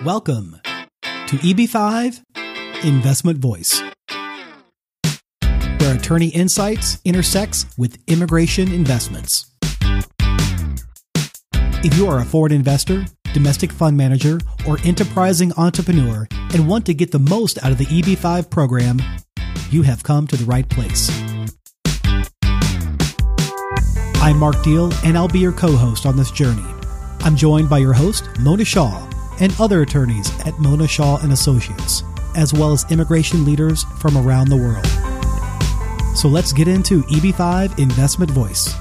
Welcome to EB5 Investment Voice, where attorney insights intersects with immigration investments. If you are a foreign investor, domestic fund manager, or enterprising entrepreneur and want to get the most out of the EB5 program, you have come to the right place. I'm Mark Deal, and I'll be your co-host on this journey. I'm joined by your host, Mona Shaw, and other attorneys at Mona Shaw & Associates, as well as immigration leaders from around the world. So let's get into EB5 Investment Voice.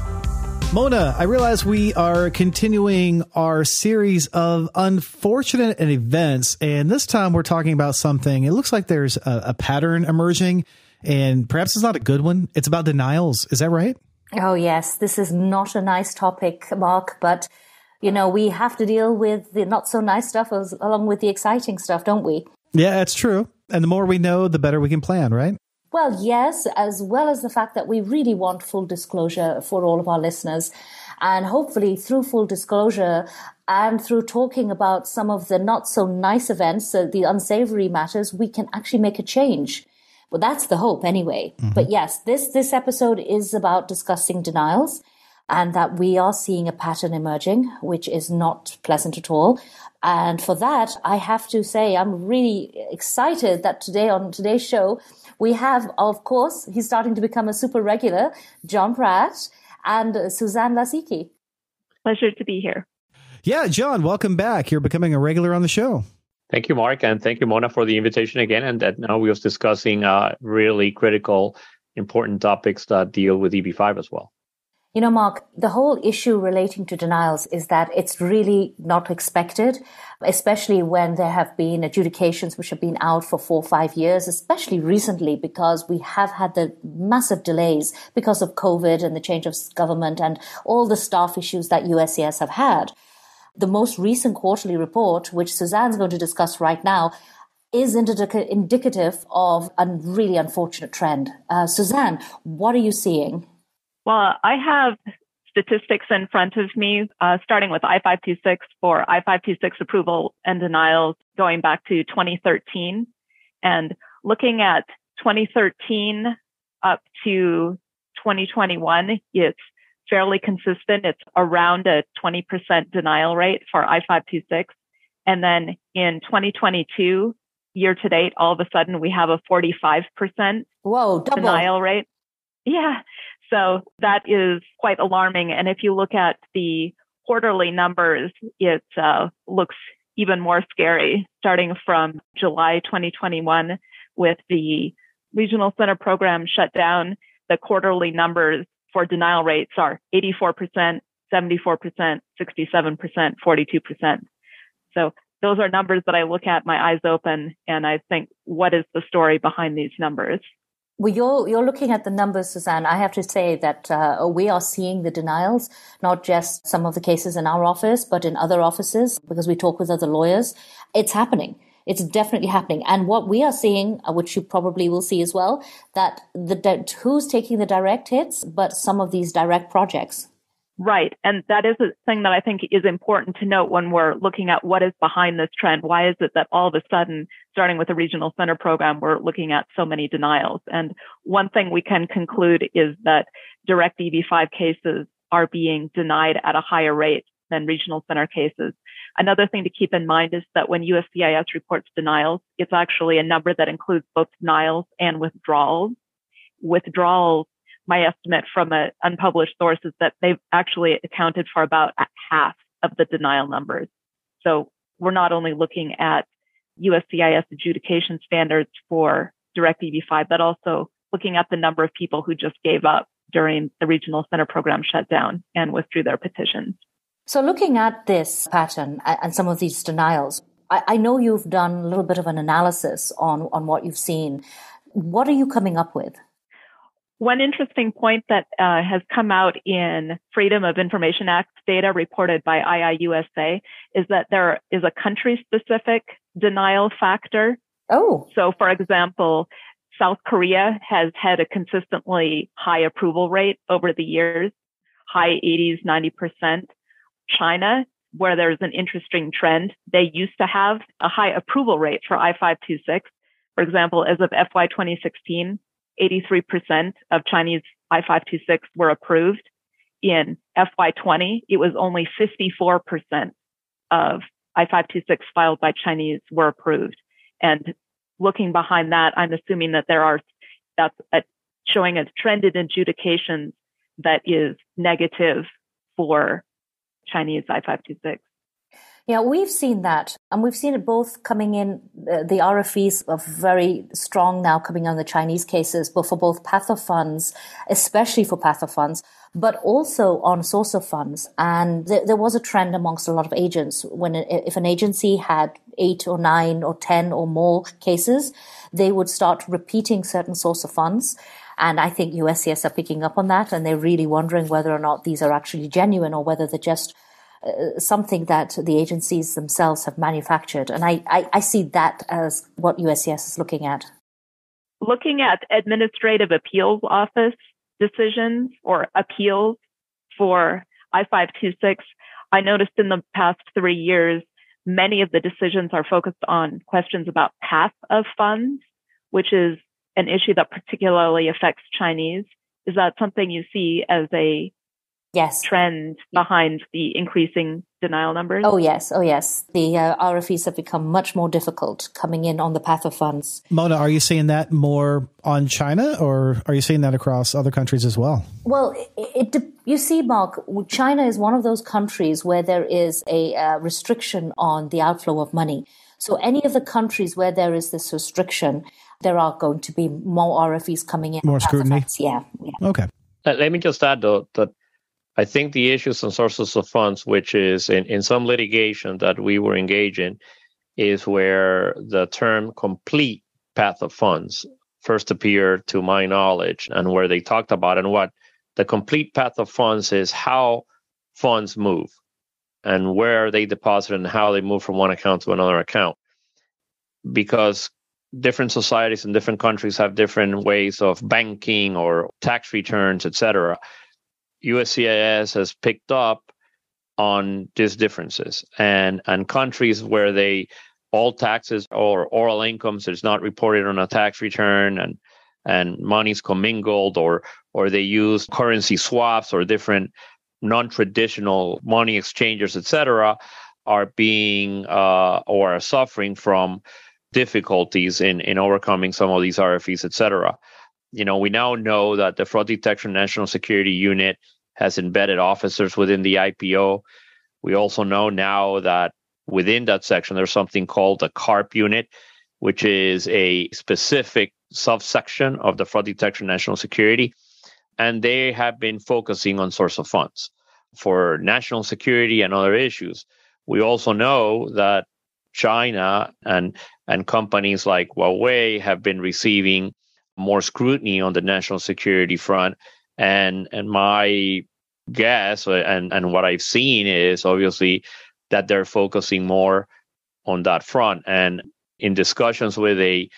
Mona, I realize we are continuing our series of unfortunate events, and this time we're talking about something. It looks like there's a pattern emerging, and perhaps it's not a good one. It's about denials. Is that right? Oh, yes. This is not a nice topic, Mark, but, you know, we have to deal with the not so nice stuff along with the exciting stuff, don't we? Yeah, that's true. And the more we know, the better we can plan, right? Well, yes, as well as the fact that we really want full disclosure for all of our listeners. And hopefully through full disclosure and through talking about some of the not so nice events, the unsavory matters, we can actually make a change. Well, that's the hope anyway. Mm-hmm. But yes, this episode is about discussing denials and that we are seeing a pattern emerging, which is not pleasant at all. And for that, I have to say I'm really excited that today on today's show, we have, of course, he's starting to become a super regular, John Pratt and Suzanne Lazicki. Pleasure to be here. Yeah, John, welcome back. You're becoming a regular on the show. Thank you, Mark, and thank you, Mona, for the invitation again. And that now we are discussing really critical, important topics that deal with EB5 as well. You know, Mark, the whole issue relating to denials is that it's really not expected, especially when there have been adjudications which have been out for 4 or 5 years, especially recently because we have had the massive delays because of COVID and the change of government and all the staff issues that USCIS have had. The most recent quarterly report, which Suzanne's going to discuss right now, is indicative of a really unfortunate trend. Suzanne, what are you seeing? Well, I have statistics in front of me, starting with I-526 for I-526 approval and denials going back to 2013. And looking at 2013 up to 2021, it's fairly consistent. It's around a 20% denial rate for I-526. And then in 2022, year to date, all of a sudden we have a 45% denial rate. Yeah. So that is quite alarming. And if you look at the quarterly numbers, it looks even more scary, starting from July 2021 with the regional center program shut down. The quarterly numbers for denial rates are 84%, 74%, 67%, 42%. So those are numbers that I look at, my eyes open, and I think, what is the story behind these numbers? Well, you're looking at the numbers, Suzanne. I have to say that we are seeing the denials, not just some of the cases in our office, but in other offices, because we talk with other lawyers. It's happening. It's definitely happening. And what we are seeing, which you probably will see as well, that who's taking the direct hits, but some of these direct projects. Right. And that is a thing that I think is important to note when we're looking at what is behind this trend. Why is it that all of a sudden, starting with the regional center program, we're looking at so many denials? And one thing we can conclude is that direct EB5 cases are being denied at a higher rate than regional center cases. Another thing to keep in mind is that when USCIS reports denials, it's actually a number that includes both denials and withdrawals. Withdrawals, my estimate from an unpublished source is that they've actually accounted for about half of the denial numbers. So we're not only looking at USCIS adjudication standards for direct EB5, but also looking at the number of people who just gave up during the regional center program shutdown and withdrew their petitions. So looking at this pattern and some of these denials, I know you've done a little bit of an analysis on what you've seen. What are you coming up with? One interesting point that has come out in Freedom of Information Act data reported by IIUSA is that there is a country-specific denial factor. Oh. So, for example, South Korea has had a consistently high approval rate over the years, high 80s, 90%. China where there's an interesting trend. They used to have a high approval rate for I-526. For example, as of FY 2016, 83% of Chinese I-526 were approved. In FY20, it was only 54% of I-526 filed by Chinese were approved. And looking behind that, I'm assuming that that's showing a trend in adjudications that is negative for Chinese I-526. Yeah, we've seen that. And we've seen it both coming in, the RFEs are very strong now coming on the Chinese cases, but for both path of funds, especially for path of funds, but also on source of funds. And there was a trend amongst a lot of agents if an agency had 8 or 9 or 10 or more cases, they would start repeating certain source of funds. And I think USCIS are picking up on that, and they're really wondering whether or not these are actually genuine or whether they're just something that the agencies themselves have manufactured. And I see that as what USCIS is looking at. Looking at administrative appeals office decisions or appeals for I-526, I noticed in the past 3 years, many of the decisions are focused on questions about path of funds, which is an issue that particularly affects Chinese. Is that something you see as a trend behind the increasing denial numbers? Oh, yes. The RFEs have become much more difficult coming in on the path of funds. Mona, are you seeing that more on China, or are you seeing that across other countries as well? Well, you see, Mark, China is one of those countries where there is a restriction on the outflow of money. So any of the countries where there is this restriction, there are going to be more RFEs coming in. More scrutiny? Yeah. Okay. Let me just add, though, that I think the issues on sources of funds, which is in some litigation that we were engaged in, is where the term complete path of funds first appeared to my knowledge, and where they talked about it. And what the complete path of funds is how funds move and where they deposit and how they move from one account to another account. Because different societies in different countries have different ways of banking or tax returns, etc. USCIS has picked up on these differences, and countries where all taxes or oral incomes is not reported on a tax return, and money's commingled, or they use currency swaps or different non-traditional money exchanges, etc., are being or are suffering from difficulties in overcoming some of these RFEs, etc. We now know that the Fraud Detection National Security Unit has embedded officers within the IPO. We also know now that within that section, there's something called the CARP unit, which is a specific subsection of the Fraud Detection National Security. And they have been focusing on source of funds for national security and other issues. We also know that China and companies like Huawei have been receiving more scrutiny on the national security front. And my guess and what I've seen is obviously that they're focusing more on that front. And in discussions with a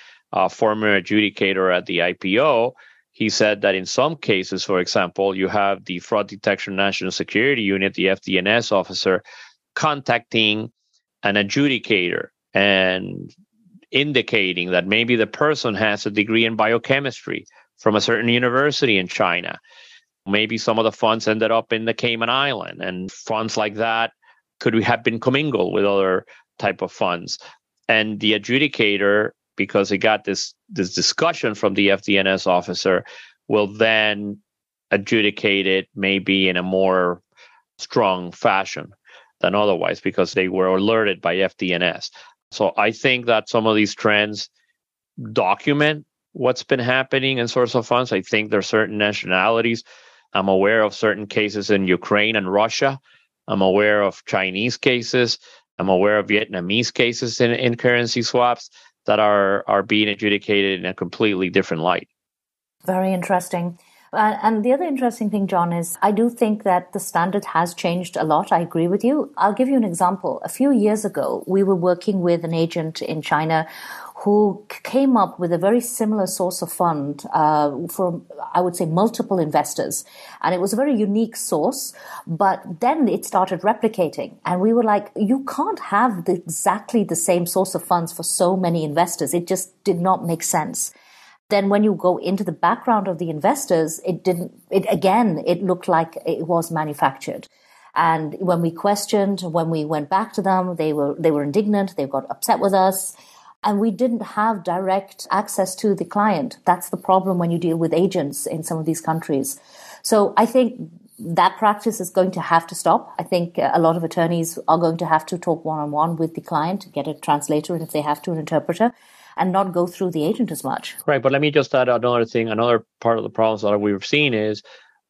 former adjudicator at the IPO, he said that in some cases, for example, you have the Fraud Detection National Security Unit, the FDNS officer, contacting an adjudicator and indicating that maybe the person has a degree in biochemistry from a certain university in China. Maybe some of the funds ended up in the Cayman Island, and funds like that could have been commingled with other type of funds. And the adjudicator, because he got this discussion from the FDNS officer, will then adjudicate it maybe in a more strong fashion than otherwise, because they were alerted by FDNS. So I think that some of these trends document what's been happening in source of funds. I think there are certain nationalities. I'm aware of certain cases in Ukraine and Russia. I'm aware of Chinese cases. I'm aware of Vietnamese cases in currency swaps that are being adjudicated in a completely different light. Very interesting. And the other interesting thing, John, is I do think that the standard has changed a lot. I agree with you. I'll give you an example. A few years ago, we were working with an agent in China who came up with a very similar source of fund from, I would say, multiple investors. And it was a very unique source, but then it started replicating. And we were like, you can't have exactly the same source of funds for so many investors. It just did not make sense. Then when you go into the background of the investors, it looked like it was manufactured. And when we questioned, when we went back to them, they were indignant, they got upset with us. And we didn't have direct access to the client. That's the problem when you deal with agents in some of these countries. So I think that practice is going to have to stop. I think a lot of attorneys are going to have to talk one-on-one with the client, get a translator, and if they have to, an interpreter, and not go through the agent as much. Right. But let me just add another thing. Another part of the problems that we've seen is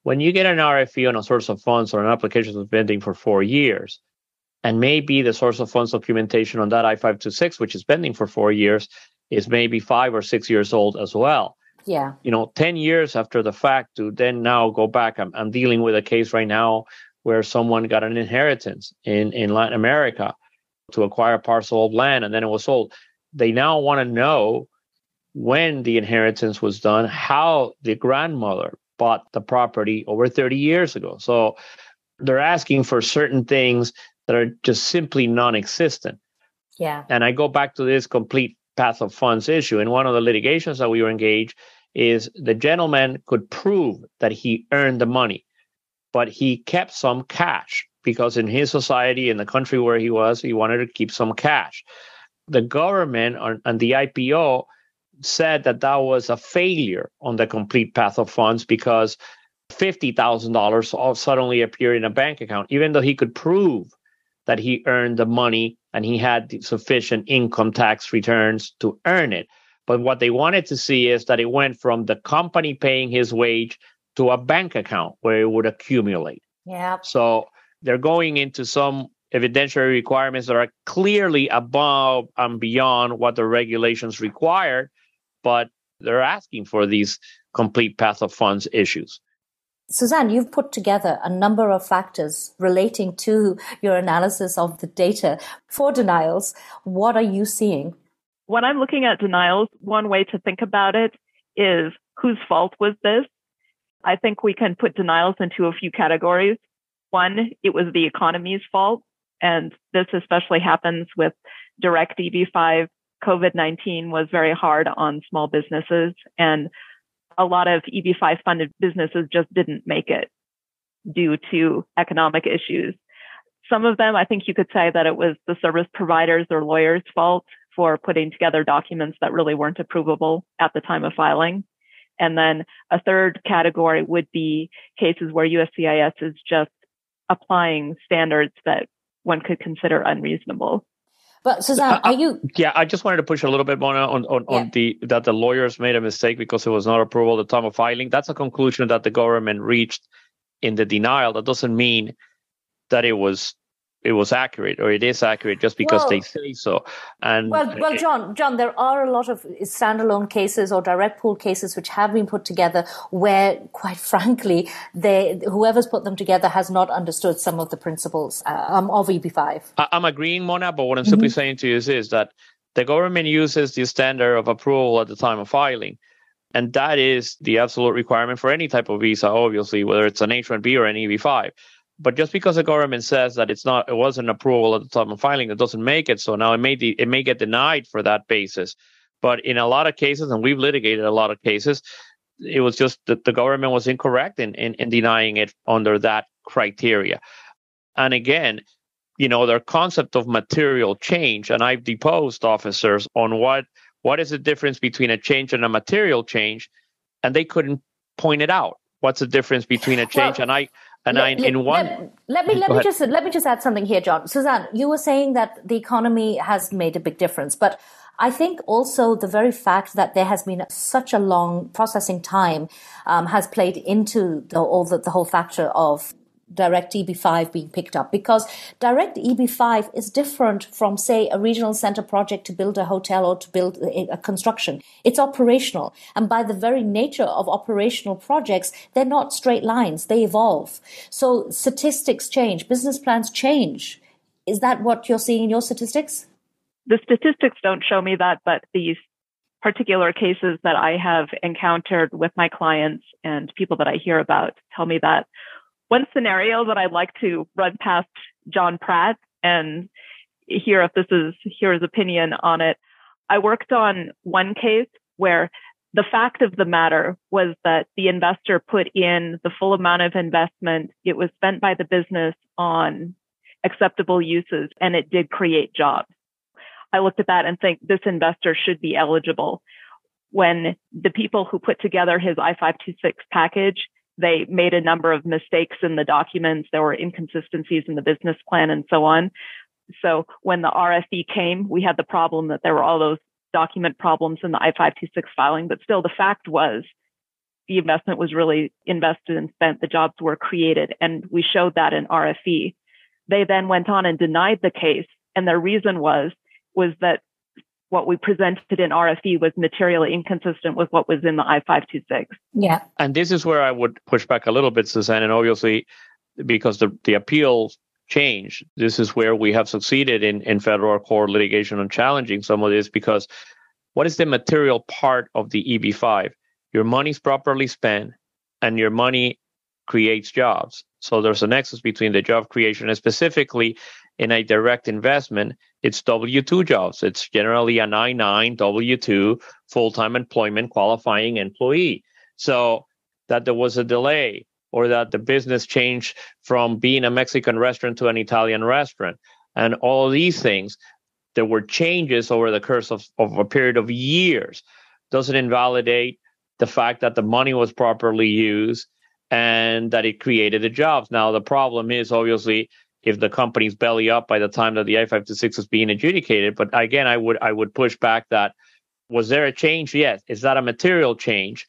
when you get an RFE on a source of funds or an application that's pending for 4 years, and maybe the source of funds documentation on that I-526, which is pending for 4 years, is maybe 5 or 6 years old as well. Yeah. 10 years after the fact to then now go back. I'm dealing with a case right now where someone got an inheritance in Latin America to acquire a parcel of land, and then it was sold. They now want to know when the inheritance was done, how the grandmother bought the property over 30 years ago. So they're asking for certain things that are just simply non-existent. Yeah. And I go back to this complete path of funds issue. In one of the litigations that we were engaged is the gentleman could prove that he earned the money, but he kept some cash because in his society, in the country where he was, he wanted to keep some cash. The government and the IPO said that was a failure on the complete path of funds because $50,000 all suddenly appeared in a bank account, even though he could prove that he earned the money and he had sufficient income tax returns to earn it. But what they wanted to see is that it went from the company paying his wage to a bank account where it would accumulate. Yeah. So they're going into some evidentiary requirements that are clearly above and beyond what the regulations require, but they're asking for these complete path of funds issues. Suzanne, you've put together a number of factors relating to your analysis of the data for denials. What are you seeing? When I'm looking at denials, one way to think about it is whose fault was this? I think we can put denials into a few categories. One, it was the economy's fault. And this especially happens with direct EB-5. COVID-19 was very hard on small businesses, and a lot of EB-5 funded businesses just didn't make it due to economic issues. Some of them, I think you could say that it was the service providers or lawyers' fault for putting together documents that really weren't approvable at the time of filing. And then a third category would be cases where USCIS is just applying standards that one could consider unreasonable. But Suzanne, are you? Yeah, I just wanted to push a little bit more on that the lawyers made a mistake because it was not approvable at the time of filing. That's a conclusion that the government reached in the denial. That doesn't mean that it was accurate or it is accurate just because they say so. And John, there are a lot of standalone cases or direct pool cases which have been put together where, quite frankly, whoever's put them together has not understood some of the principles of EB-5. I'm agreeing, Mona, but what I'm simply saying to you is that the government uses the standard of approval at the time of filing. And that is the absolute requirement for any type of visa, obviously, whether it's an H-1B or an EB-5. But just because the government says that it wasn't approval at the time of filing, it doesn't make it so. Now it may get denied for that basis. But in a lot of cases, and we've litigated a lot of cases, it was just that the government was incorrect in denying it under that criteria. And again, their concept of material change, and I've deposed officers on what is the difference between a change and a material change, and they couldn't point it out. What's the difference between a change Let me just add something here, John. Suzanne, you were saying that the economy has made a big difference, but I think also the very fact that there has been such a long processing time has played into the whole factor of direct EB-5 being picked up, because direct EB-5 is different from, say, a regional center project to build a hotel or to build a construction. It's operational. And by the very nature of operational projects, they're not straight lines. They evolve. So statistics change. Business plans change. Is that what you're seeing in your statistics? The statistics don't show me that, but these particular cases that I have encountered with my clients and people that I hear about tell me that. One scenario that I'd like to run past John Pratt and hear his opinion on it. I worked on one case where the fact of the matter was that the investor put in the full amount of investment. It was spent by the business on acceptable uses, and it did create jobs. I looked at that and think this investor should be eligible. When the people who put together his I-526 package, they made a number of mistakes in the documents. There were inconsistencies in the business plan and so on. So when the RFE came, we had the problem that there were all those document problems in the I-526 filing. But still, the fact was the investment was really invested and spent. The jobs were created, and we showed that in RFE. They then went on and denied the case, and their reason was that what we presented in RFE was materially inconsistent with what was in the I-526. Yeah. And this is where I would push back a little bit, Suzanne, and obviously because the appeals change, this is where we have succeeded in federal court litigation on challenging some of this, because what is the material part of the EB-5? Your money's properly spent and your money creates jobs. So there's a nexus between the job creation and specifically in a direct investment, it's W-2 jobs. It's generally an I-9 W-2 full-time employment qualifying employee. So that there was a delay or that the business changed from being a Mexican restaurant to an Italian restaurant. And all these things, there were changes over the course of a period of years. Doesn't invalidate the fact that the money was properly used and that it created the jobs. Now, the problem is obviously if the company's belly up by the time that the I-526 is being adjudicated. But again, I would push back that, was there a change? Yes. Is that a material change?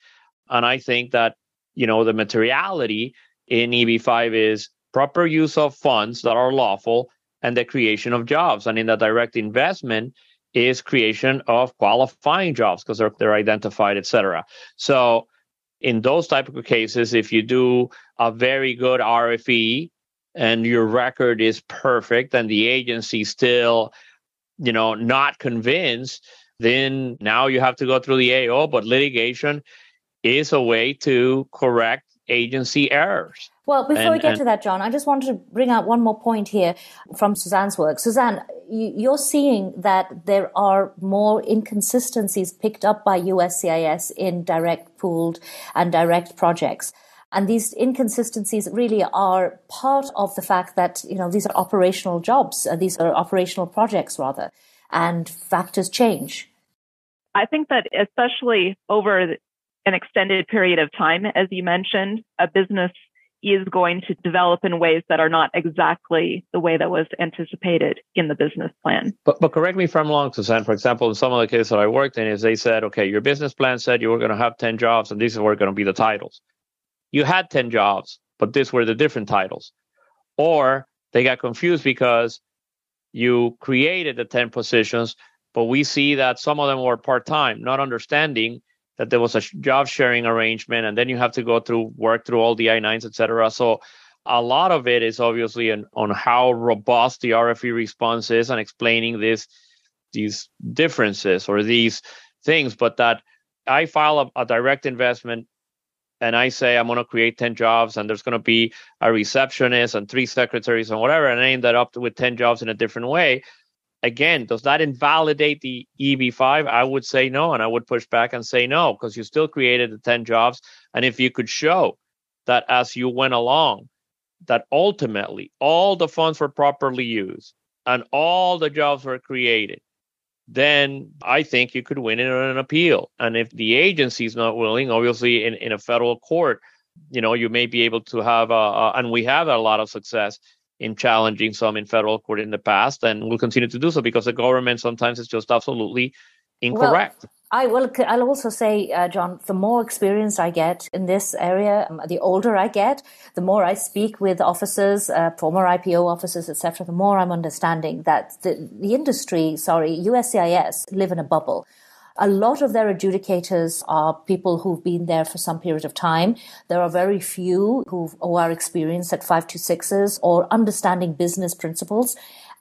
And I think that, the materiality in EB-5 is proper use of funds that are lawful and the creation of jobs. And in the direct investment is creation of qualifying jobs because they're identified, et cetera. So in those type of cases, if you do a very good RFE and your record is perfect and the agency still, not convinced, then now you have to go through the AO, but litigation is a way to correct agency errors. Well, before we get to that, John, I just wanted to bring out one more point here from Suzanne's work. Suzanne, you're seeing that there are more inconsistencies picked up by USCIS in direct pooled and direct projects. And these inconsistencies really are part of the fact that, these are operational jobs, these are operational projects rather, and factors change. I think that especially over an extended period of time, as you mentioned, a business is going to develop in ways that are not exactly the way that was anticipated in the business plan. But correct me if I'm wrong, Suzanne. For example, in some of the cases that I worked in, is they said, okay, your business plan said you were going to have 10 jobs, and these were going to be the titles. You had 10 jobs, but these were the different titles. Or they got confused because you created the 10 positions, but we see that some of them were part-time, not understanding that there was a job sharing arrangement, and then you have to work through all the I-9s, et cetera. So a lot of it is obviously on how robust the RFE response is and explaining these differences or these things. But that I file a direct investment and I say I'm going to create 10 jobs and there's going to be a receptionist and 3 secretaries and whatever, and I end that up with 10 jobs in a different way. Again, does that invalidate the EB-5? I would say no, and I would push back and say no, because you still created the 10 jobs. And if you could show that as you went along, that ultimately all the funds were properly used and all the jobs were created, then I think you could win in an appeal. And if the agency is not willing, obviously in a federal court, you may be able to have, and we have a lot of success in challenging some in federal court in the past, and we'll continue to do so because the government sometimes is just absolutely incorrect. Well, I'll also say, John, the more experience I get in this area, the older I get, the more I speak with officers, former IPO officers, etc., the more I'm understanding that the industry, USCIS, live in a bubble. A lot of their adjudicators are people who've been there for some period of time. There are very few who are experienced at 526s or understanding business principles.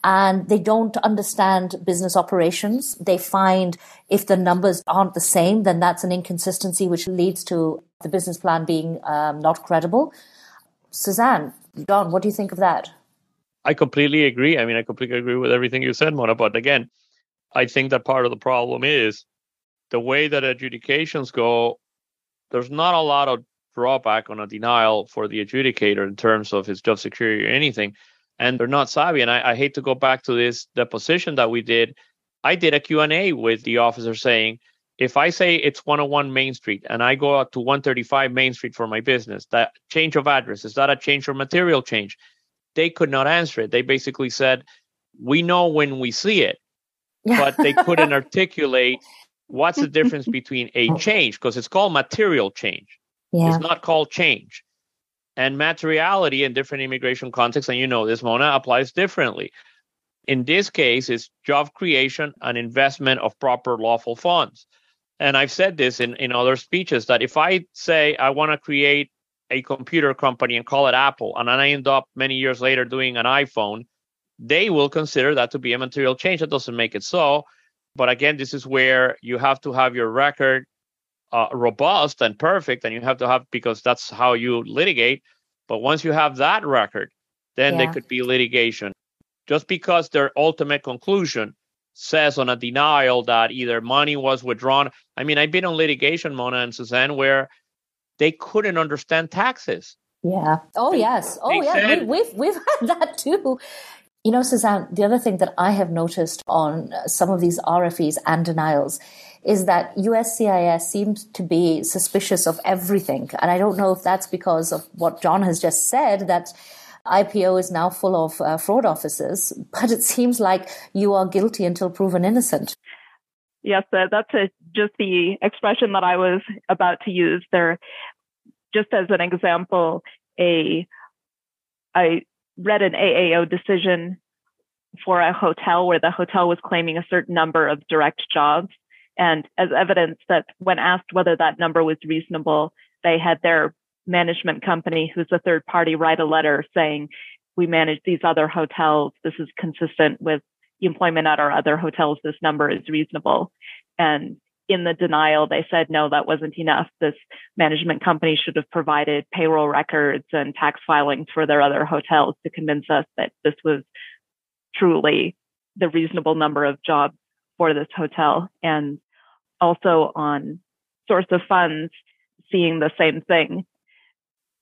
and they don't understand business operations. They find if the numbers aren't the same, then that's an inconsistency which leads to the business plan being not credible. Suzanne, John, what do you think of that? I completely agree. I completely agree with everything you said, Mona. But again, I think that part of the problem is the way that adjudications go. There's not a lot of drawback on a denial for the adjudicator in terms of his job security or anything. And they're not savvy. And I hate to go back to this deposition that we did. I did a Q&A with the officer saying, if I say it's 101 Main Street and I go out to 135 Main Street for my business, that change of address, is that a change or material change? They could not answer it. They basically said, we know when we see it, but they couldn't articulate what's the difference between a change, because it's called material change. Yeah. It's not called change. And materiality in different immigration contexts, and you know this, Mona, applies differently. In this case, it's job creation and investment of proper lawful funds. And I've said this in other speeches, that if I say I want to create a computer company and call it Apple, and then I end up many years later doing an iPhone, they will consider that to be a material change. That doesn't make it so. But again, this is where you have to have your record robust and perfect, and you have to have, because that's how you litigate. But once you have that record, then there could be litigation. Just because their ultimate conclusion says on a denial that either money was withdrawn. I've been on litigation, Mona and Suzanne, where they couldn't understand taxes. Yeah. Oh, yes. Oh, yeah. Said, we've had that too. You know, Suzanne, the other thing that I have noticed on some of these RFEs and denials is that USCIS seems to be suspicious of everything. And I don't know if that's because of what John has just said, that IPO is now full of fraud officers, but it seems like you are guilty until proven innocent. Yes, that's just the expression that I was about to use there. Just as an example, I read an AAO decision for a hotel where the hotel was claiming a certain number of direct jobs. And as evidence that when asked whether that number was reasonable, they had their management company, who's a third party, write a letter saying, we manage these other hotels. This is consistent with employment at our other hotels. This number is reasonable. And in the denial, they said, no, that wasn't enough. This management company should have provided payroll records and tax filings for their other hotels to convince us that this was truly the reasonable number of jobs for this hotel. And also on source of funds, seeing the same thing.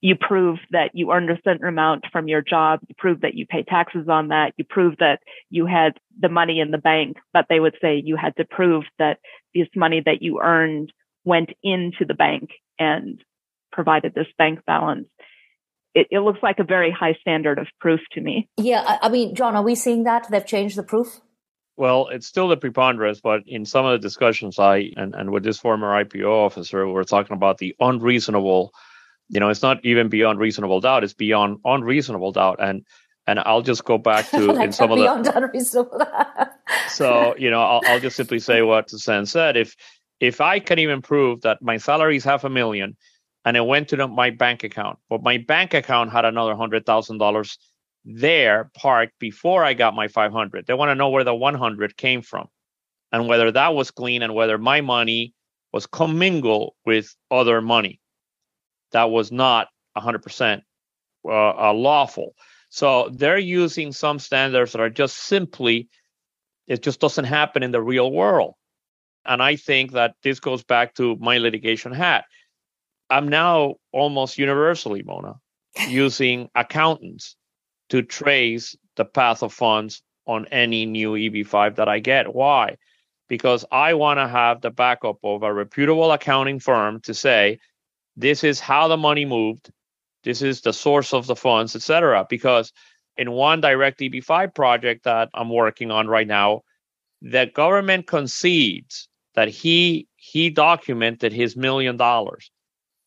You prove that you earned a certain amount from your job. You prove that you pay taxes on that. You prove that you had the money in the bank, but they would say you had to prove that this money that you earned went into the bank and provided this bank balance. It looks like a very high standard of proof to me. Yeah, John, are we seeing that? They've changed the proof? Well, it's still the preponderance, but in some of the discussions and with this former IPO officer, we're talking about the unreasonable. It's not even beyond reasonable doubt; it's beyond unreasonable doubt. And I'll just go back to in some of the beyond unreasonable doubt. So I'll just simply say what Suzanne said. If I can even prove that my salary is $500,000 and it went to my bank account, but my bank account had another $100,000 there parked before I got my 500. They want to know where the 100 came from and whether that was clean and whether my money was commingled with other money that was not 100% lawful. So they're using some standards that are just simply, it just doesn't happen in the real world. And I think that this goes back to my litigation hat. I'm now almost universally, Mona, using accountants to trace the path of funds on any new EB-5 that I get. Why? Because I want to have the backup of a reputable accounting firm to say, this is how the money moved, this is the source of the funds, etc. Because in one direct EB-5 project that I'm working on right now, the government concedes that he documented his $1 million.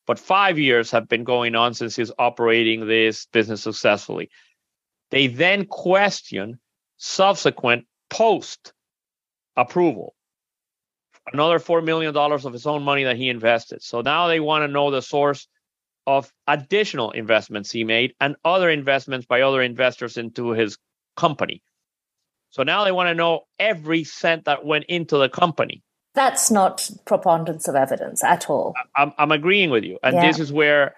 But 5 years have been going on since he's operating this business successfully. They then question subsequent post-approval, another $4 million of his own money that he invested. So now they want to know the source of additional investments he made and other investments by other investors into his company. So now they want to know every cent that went into the company. That's not preponderance of evidence at all. I'm agreeing with you. And this is where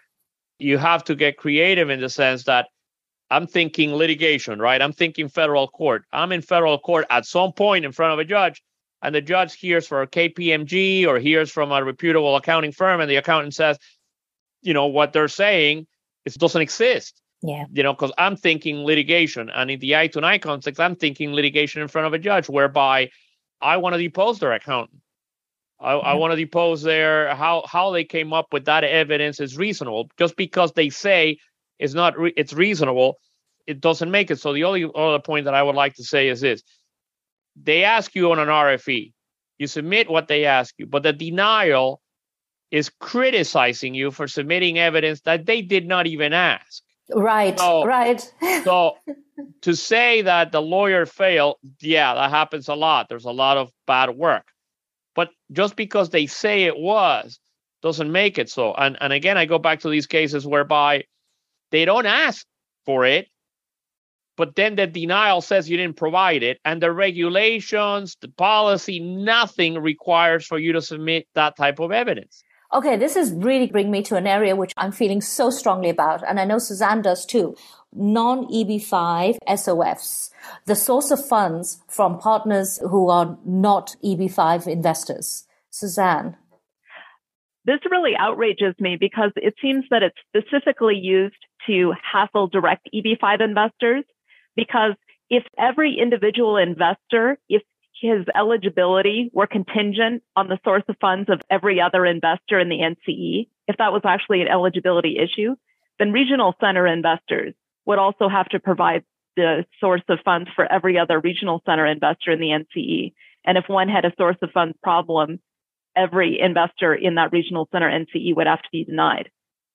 you have to get creative in the sense that I'm thinking litigation, right? I'm thinking federal court. I'm in federal court at some point in front of a judge, and the judge hears for a KPMG or hears from a reputable accounting firm, and the accountant says, what they're saying, it doesn't exist. Yeah. Because I'm thinking litigation. And in the eye to eye context, I'm thinking litigation in front of a judge, whereby I want to depose their accountant. I want to depose how they came up with that evidence is reasonable. Just because they say it's reasonable, it doesn't make it. So the only other point that I would like to say is this. They ask you on an RFE, you submit what they ask you, but the denial is criticizing you for submitting evidence that they did not even ask. Right. So to say that the lawyer failed, that happens a lot. There's a lot of bad work. But just because they say it doesn't make it so. And again, I go back to these cases whereby they don't ask for it, but then the denial says you didn't provide it. And the regulations, the policy, nothing requires for you to submit that type of evidence. Okay, this is really bringing me to an area which I'm feeling so strongly about, and I know Suzanne does too. Non-EB5 SOFs, the source of funds from partners who are not EB5 investors. Suzanne. This really outrages me because it seems that it's specifically used to hassle direct EB5 investors, because if every individual investor, if his eligibility were contingent on the source of funds of every other investor in the NCE, if that was actually an eligibility issue, then regional center investors would also have to provide the source of funds for every other regional center investor in the NCE. And if one had a source of funds problem, every investor in that regional center NCE would have to be denied.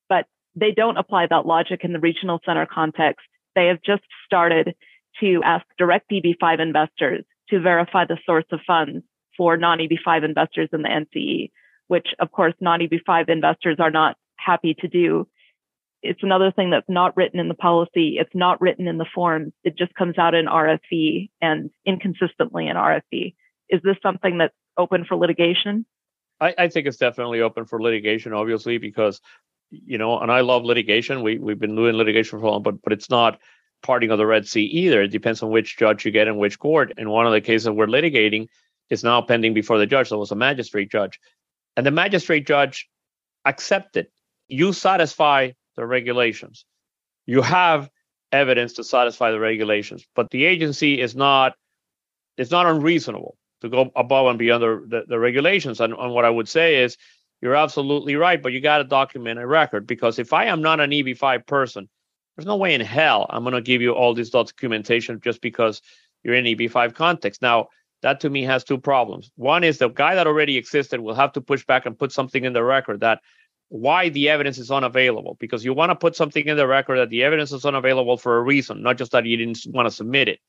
But they don't apply that logic in the regional center context. They have just started to ask direct EB5 investors to verify the source of funds for non-EB5 investors in the NCE, which, of course, non-EB5 investors are not happy to do. It's another thing that's not written in the policy. It's not written in the forms. It just comes out in RFE and inconsistently in RFE. Is this something that's open for litigation? I think it's definitely open for litigation, obviously, because, and I love litigation. We've been doing litigation for a long, but it's not parting of the Red Sea either. It depends on which judge you get in which court. And one of the cases we're litigating is now pending before the judge. That was a magistrate judge. And the magistrate judge accepted. You satisfy the regulations. You have evidence to satisfy the regulations, but the agency it's not unreasonable to go above and beyond the regulations. And what I would say is, you're absolutely right, but you got to document a record, because if I am not an EB5 person, there's no way in hell I'm going to give you all this documentation just because you're in EB5 context. Now, that to me has two problems. One is the guy that already existed will have to push back and put something in the record that why the evidence is unavailable, because you want to put something in the record that the evidence is unavailable for a reason, not just that you didn't want to submit it.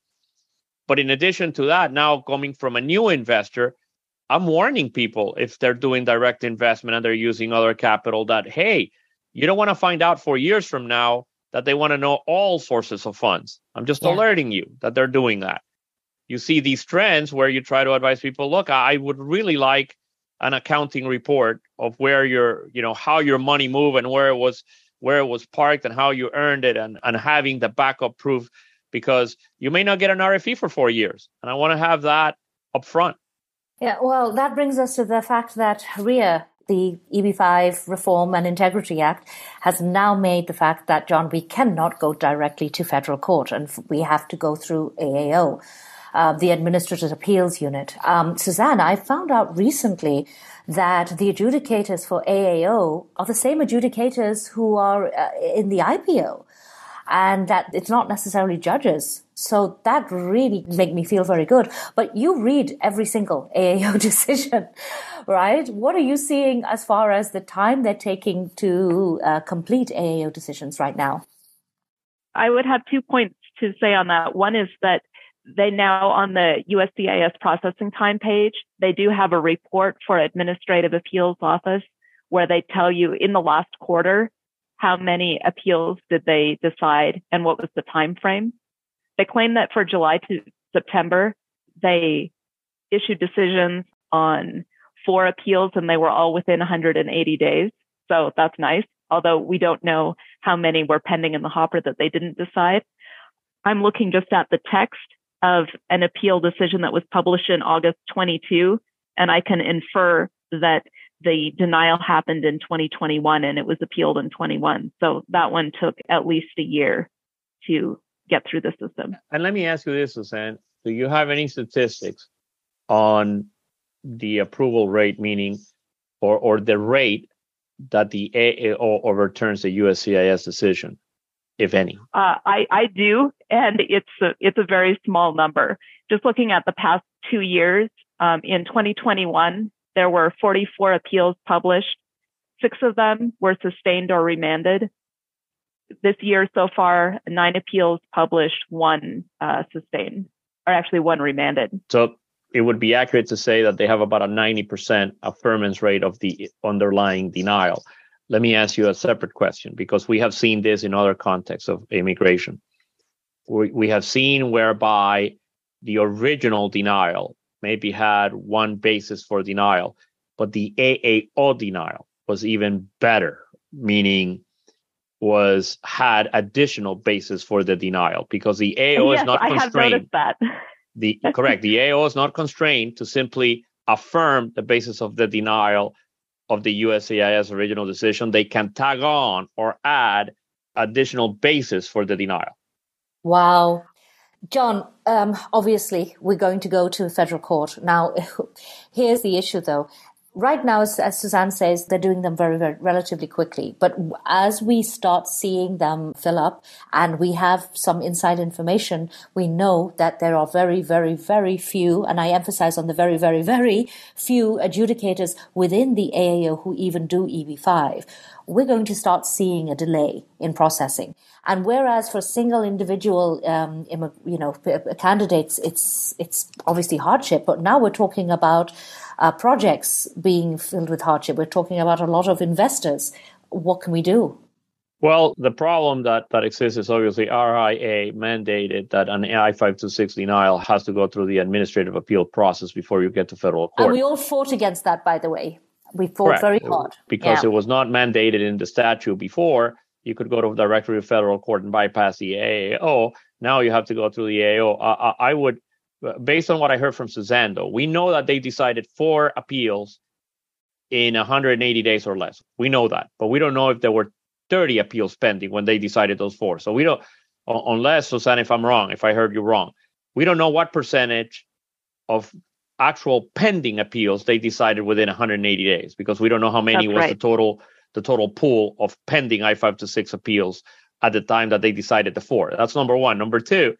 But in addition to that, now coming from a new investor, I'm warning people if they're doing direct investment and they're using other capital that, hey, you don't want to find out 4 years from now that they want to know all sources of funds. I'm just alerting you that they're doing that. You see these trends where you try to advise people, look, I would really like an accounting report of where how your money moved and where it was parked and how you earned it, and having the backup proof, because you may not get an RFE for 4 years. And I want to have that up front. Yeah, well, that brings us to the fact that RIA, the EB5 Reform and Integrity Act, has now made the fact that, John, we cannot go directly to federal court and we have to go through AAO, the Administrative Appeals Unit. Suzanne, I found out recently that the adjudicators for AAO are the same adjudicators who are in the IPO, and that it's not necessarily judges. So that really made me feel very good. But you read every single AAO decision, right? What are you seeing as far as the time they're taking to complete AAO decisions right now? I would have 2 points to say on that. One is that they now, on the USCIS processing time page, they do have a report for Administrative Appeals Office where they tell you in the last quarter how many appeals did they decide and what was the time frame. They claim that for July to September. They issued decisions on 4 appeals, and they were all within 180 days. So that's nice, although we don't know how many were pending in the hopper that they didn't decide. I'm looking just at the text of an appeal decision that was published in August 22, and I can infer that the denial happened in 2021 and it was appealed in 21. So that one took at least a year to get through the system. And let me ask you this, Suzanne. Do you have any statistics on the approval rate, meaning or the rate that the AAO overturns the USCIS decision, if any? I do, and it's a very small number. Just looking at the past 2 years, in 2021, there were 44 appeals published. 6 of them were sustained or remanded. This year so far, 9 appeals published, 1 sustained, or actually 1 remanded. So it would be accurate to say that they have about a 90% affirmance rate of the underlying denial. Let me ask you a separate question, because we have seen this in other contexts of immigration. We have seen whereby the original denial maybe had one basis for denial, but the AAO denial was even better, meaning had additional basis for the denial, because the AAO is not constrained. I have noticed that. Correct. The AAO is not constrained to simply affirm the basis of the denial of the USCIS original decision. They can tag on or add additional basis for the denial. Wow. John, obviously, we're going to go to federal court. Now, here's the issue, though. Right now, as Suzanne says, they're doing them very, very relatively quickly. But as we start seeing them fill up and we have some inside information, we know that there are very, very, very few, and I emphasize on the very, very, very few adjudicators within the AAO who even do EB-5. We're going to start seeing a delay in processing. And whereas for single individual, candidates, it's obviously hardship, but now we're talking about projects being filled with hardship. We're talking about a lot of investors. What can we do? Well, the problem that exists is obviously RIA mandated that an I-526 denial has to go through the administrative appeal process before you get to federal court. And we all fought against that, by the way. We fought very hard. Because it was not mandated in the statute before. You could go directly to federal court and bypass the AAO. Now you have to go through the AAO. I would, based on what I heard from Suzanne, though, we know that they decided 4 appeals in 180 days or less. We know that. But we don't know if there were 30 appeals pending when they decided those 4. So we don't, unless, Suzanne, if I'm wrong, if I heard you wrong, we don't know what percentage of actual pending appeals they decided within 180 days, because we don't know how many was the total pool of pending I-526 appeals at the time that they decided the 4. That's number one. Number two,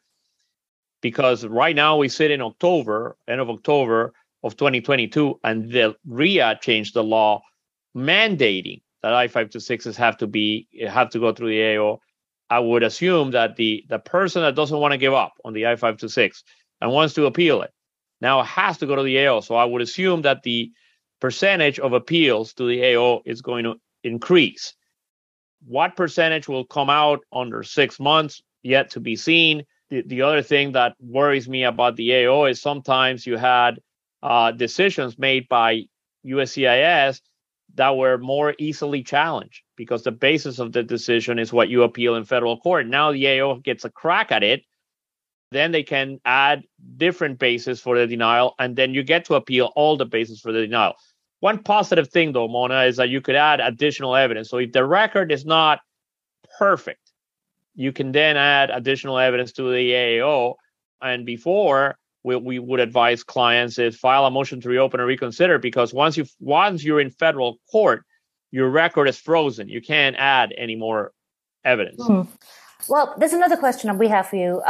because right now we sit in October, end of October of 2022, and the RIA changed the law mandating that I-526s have to go through the AO. I would assume that the person that doesn't want to give up on the I-526 and wants to appeal it now has to go to the AO. So I would assume that the percentage of appeals to the AO is going to increase. What percentage will come out under 6 months, yet to be seen. The other thing that worries me about the AO is sometimes you had decisions made by USCIS that were more easily challenged because the basis of the decision is what you appeal in federal court. Now the AO gets a crack at it. Then they can add different bases for the denial, and then you get to appeal all the bases for the denial. One positive thing, though, Mona, is that you could add additional evidence. So if the record is not perfect, you can then add additional evidence to the AAO. And before, we would advise clients is file a motion to reopen or reconsider, because once you're in federal court, your record is frozen. You can't add any more evidence. Mm-hmm. Well, there's another question we have for you.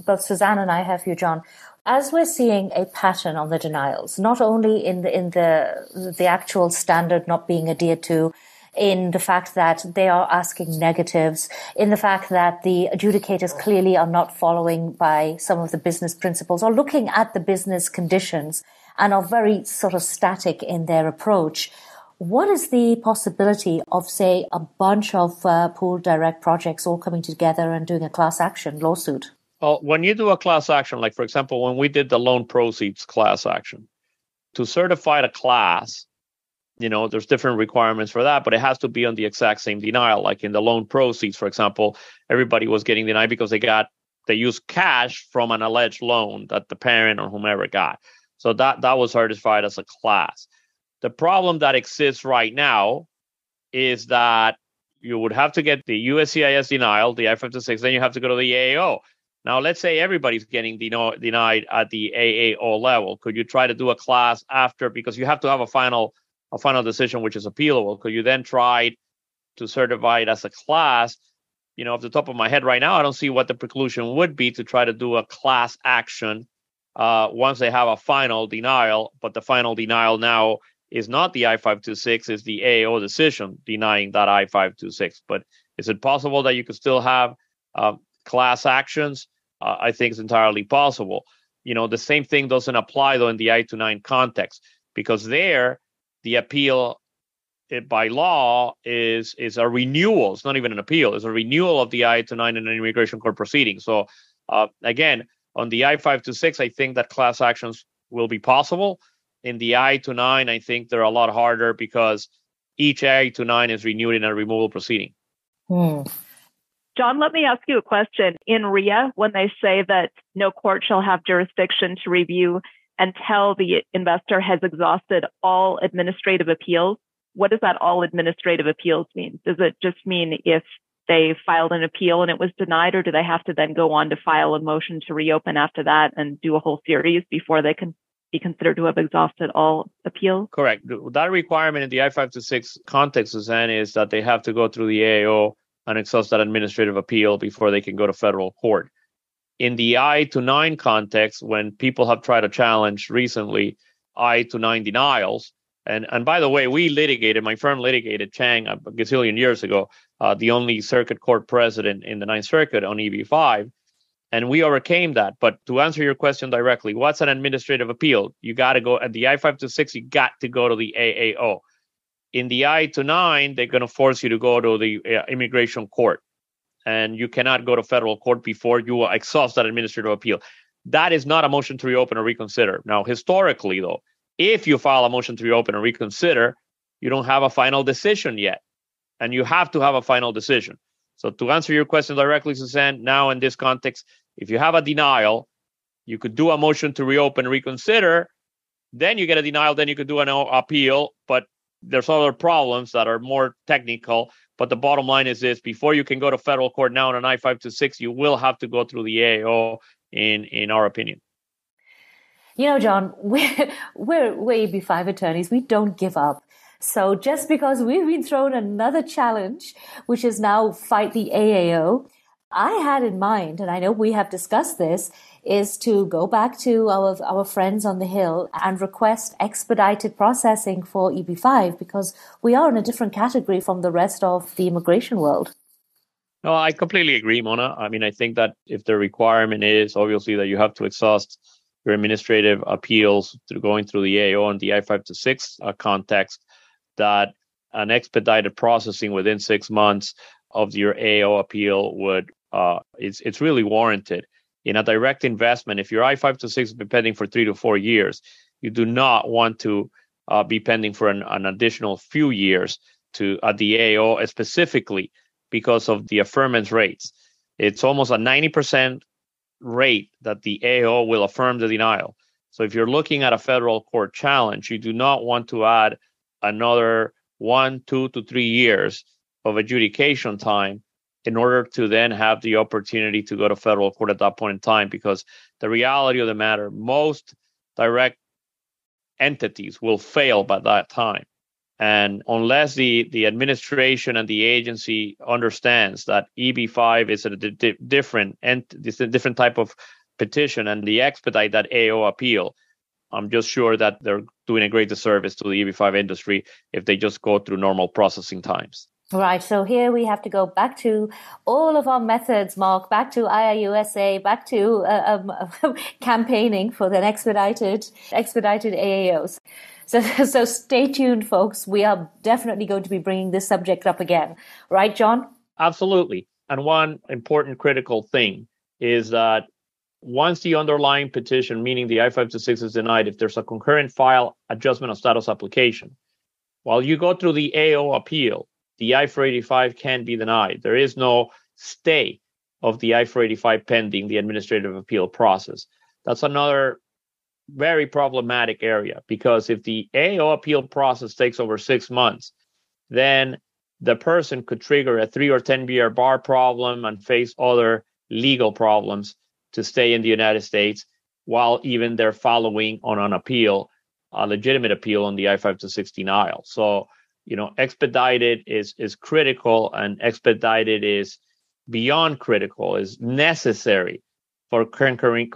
Both Suzanne and I have for you, John. As we're seeing a pattern on the denials, not only in the actual standard not being adhered to, in the fact that they are asking negatives, in the fact that the adjudicators clearly are not following by some of the business principles or looking at the business conditions and are very sort of static in their approach. What is the possibility of, say, a bunch of pooled direct projects all coming together and doing a class action lawsuit? Well, when you do a class action, like, for example, when we did the loan proceeds class action, to certify the class, there's different requirements for that, but it has to be on the exact same denial. Like in the loan proceeds, for example, everybody was getting denied because they used cash from an alleged loan that the parent or whomever got. So that was certified as a class. The problem that exists right now is that you would have to get the USCIS denial, the I-526, then you have to go to the AAO. Now, let's say everybody's getting denied at the AAO level. Could you try to do a class after? Because you have to have a final decision, which is appealable. Could you then try to certify it as a class? Off the top of my head right now, I don't see what the preclusion would be to try to do a class action once they have a final denial. But the final denial now is not the I-526, it's the AAO decision denying that I-526. But is it possible that you could still have class actions? I think it's entirely possible. The same thing doesn't apply, though, in the I-29 context, because there, the appeal by law is a renewal. It's not even an appeal. It's a renewal of the I-29 in an immigration court proceeding. So, again, on the I-526, I think that class actions will be possible. In the I-29, I think they're a lot harder because each I-29 is renewed in a removal proceeding. John, let me ask you a question. In RIA, when they say that no court shall have jurisdiction to review until the investor has exhausted all administrative appeals, what does that all administrative appeals mean? Does it just mean if they filed an appeal and it was denied, or do they have to then go on to file a motion to reopen after that and do a whole series before they can be considered to have exhausted all appeals? Correct. That requirement in the I-526 context, Suzanne, is that they have to go through the AAO and exhaust that administrative appeal before they can go to federal court. In the I-29 context, when people have tried to challenge recently I-29 denials, and by the way, my firm litigated Chang a gazillion years ago, the only circuit court precedent in the Ninth Circuit on EB-5, and we overcame that. But to answer your question directly, what's an administrative appeal? You got to go at the I-526, you got to go to the AAO. In the I-29, they're going to force you to go to the immigration court, and you cannot go to federal court before you exhaust that administrative appeal. That is not a motion to reopen or reconsider. Now, historically, though, if you file a motion to reopen or reconsider, you don't have a final decision yet, and you have to have a final decision. So to answer your question directly, Suzanne, now in this context, if you have a denial, you could do a motion to reopen, reconsider, then you get a denial, then you could do an appeal, but there's other problems that are more technical. But the bottom line is this: before you can go to federal court now on an I-526, you will have to go through the AAO, in our opinion. John, we're EB-5 attorneys. We don't give up. So just because we've been thrown another challenge, which is now fight the AAO, I had in mind, and I know we have discussed this, is to go back to our friends on the Hill and request expedited processing for EB-5, because we are in a different category from the rest of the immigration world. No, I completely agree, Mona. I mean, I think that if the requirement is obviously that you have to exhaust your administrative appeals through going through the AAO and the I-526 context, that an expedited processing within 6 months of your AAO appeal would it's really warranted. In a direct investment, if your I-526 has been pending for 3 to 4 years, you do not want to be pending for an additional few years at the AAO, specifically because of the affirmance rates. It's almost a 90% rate that the AAO will affirm the denial. So if you're looking at a federal court challenge, you do not want to add another 1, 2 to 3 years of adjudication time in order to then have the opportunity to go to federal court at that point in time, because the reality of the matter, most direct entities will fail by that time. And unless the administration and the agency understands that EB-5 is a different type of petition and the expedite that AO appeal, I'm just sure that they're doing a great disservice to the EB-5 industry if they just go through normal processing times. Right. So here we have to go back to all of our methods, Mark, back to IIUSA, back to campaigning for the expedited AAOs. So stay tuned, folks. We are definitely going to be bringing this subject up again. Right, John? Absolutely. And one important critical thing is that once the underlying petition, meaning the I-526 is denied, if there's a concurrent file adjustment of status application, while you go through the AO appeal, the I-485 can be denied. There is no stay of the I-485 pending the administrative appeal process. That's another very problematic area, because if the AO appeal process takes over 6 months, then the person could trigger a 3 or 10-year bar problem and face other legal problems to stay in the United States, while even they're following on an appeal, a legitimate appeal on the I-526 denial. So, expedited is critical, and expedited is beyond critical, is necessary for concurrent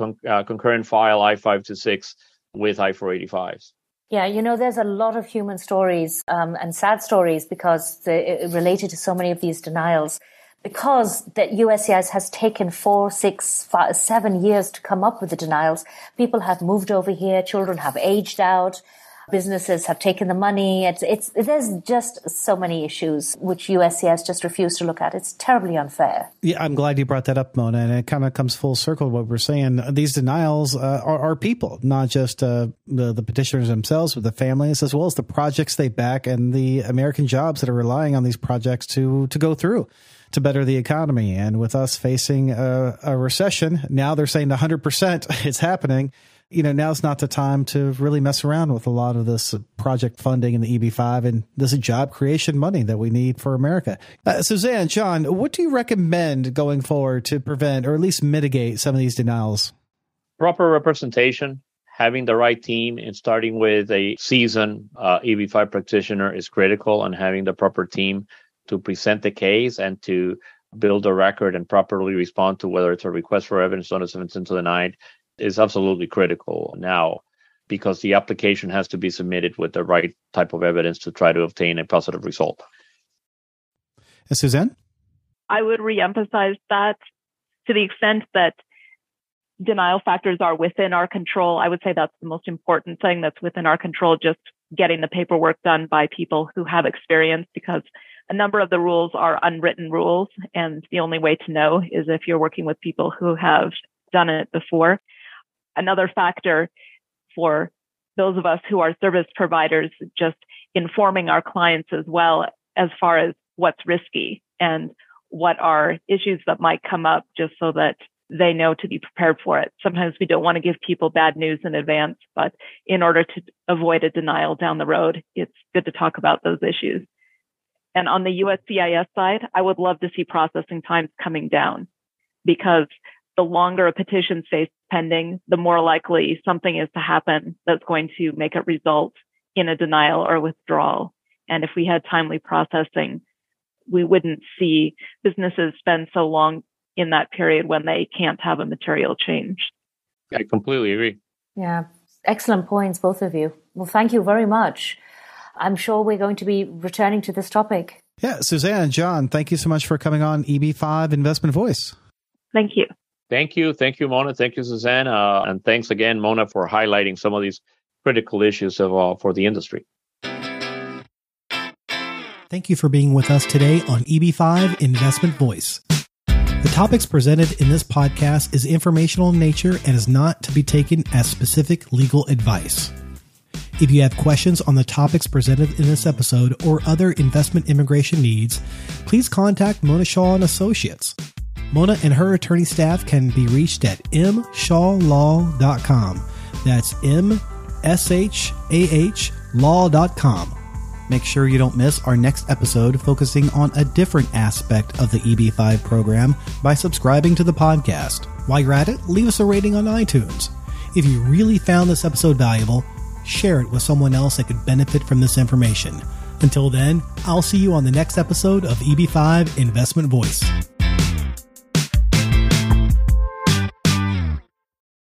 file I-526 with I-485s. Yeah, there's a lot of human stories and sad stories because related to so many of these denials. Because the USCIS has taken 4, 6, 5, 7 years to come up with the denials, people have moved over here, children have aged out, businesses have taken the money. There's just so many issues which USCIS just refused to look at. It's terribly unfair. Yeah, I'm glad you brought that up, Mona, and it kind of comes full circle to what we're saying. These denials are people, not just the petitioners themselves, but the families, as well as the projects they back and the American jobs that are relying on these projects to go through, to better the economy. And with us facing a recession, now they're saying 100% it's happening. Now's not the time to really mess around with a lot of this project funding in the EB-5, and this is job creation money that we need for America. Suzanne, John, what do you recommend going forward to prevent or at least mitigate some of these denials? Proper representation, having the right team, and starting with a seasoned EB-5 practitioner is critical, and having the proper team to present the case and to build a record and properly respond to whether it's a request for evidence, notice of intent to deny, is absolutely critical now, because the application has to be submitted with the right type of evidence to try to obtain a positive result. Suzanne? I would reemphasize that to the extent that denial factors are within our control. I would say that's the most important thing that's within our control, just getting the paperwork done by people who have experience, because a number of the rules are unwritten rules, and the only way to know is if you're working with people who have done it before. Another factor for those of us who are service providers, just informing our clients as well as far as what's risky and what are issues that might come up, just so that they know to be prepared for it. Sometimes we don't want to give people bad news in advance, but in order to avoid a denial down the road, it's good to talk about those issues. And on the USCIS side, I would love to see processing times coming down, because the longer a petition stays pending, the more likely something is to happen that's going to make it result in a denial or withdrawal. And if we had timely processing, we wouldn't see businesses spend so long in that period when they can't have a material change. I completely agree. Yeah, excellent points, both of you. Well, thank you very much. I'm sure we're going to be returning to this topic. Yeah, Suzanne and John, thank you so much for coming on EB-5 Investment Voice. Thank you. Thank you. Thank you, Mona. Thank you, Suzanne. And thanks again, Mona, for highlighting some of these critical issues for the industry. Thank you for being with us today on EB-5 Investment Voice. The topics presented in this podcast is informational in nature and is not to be taken as specific legal advice. If you have questions on the topics presented in this episode or other investment immigration needs, please contact Mona Shaw & Associates. Mona and her attorney staff can be reached at mshawlaw.com. That's MSHAH law.com. Make sure you don't miss our next episode focusing on a different aspect of the EB-5 program by subscribing to the podcast. While you're at it, leave us a rating on iTunes. If you really found this episode valuable, share it with someone else that could benefit from this information. Until then, I'll see you on the next episode of EB-5 Investment Voice.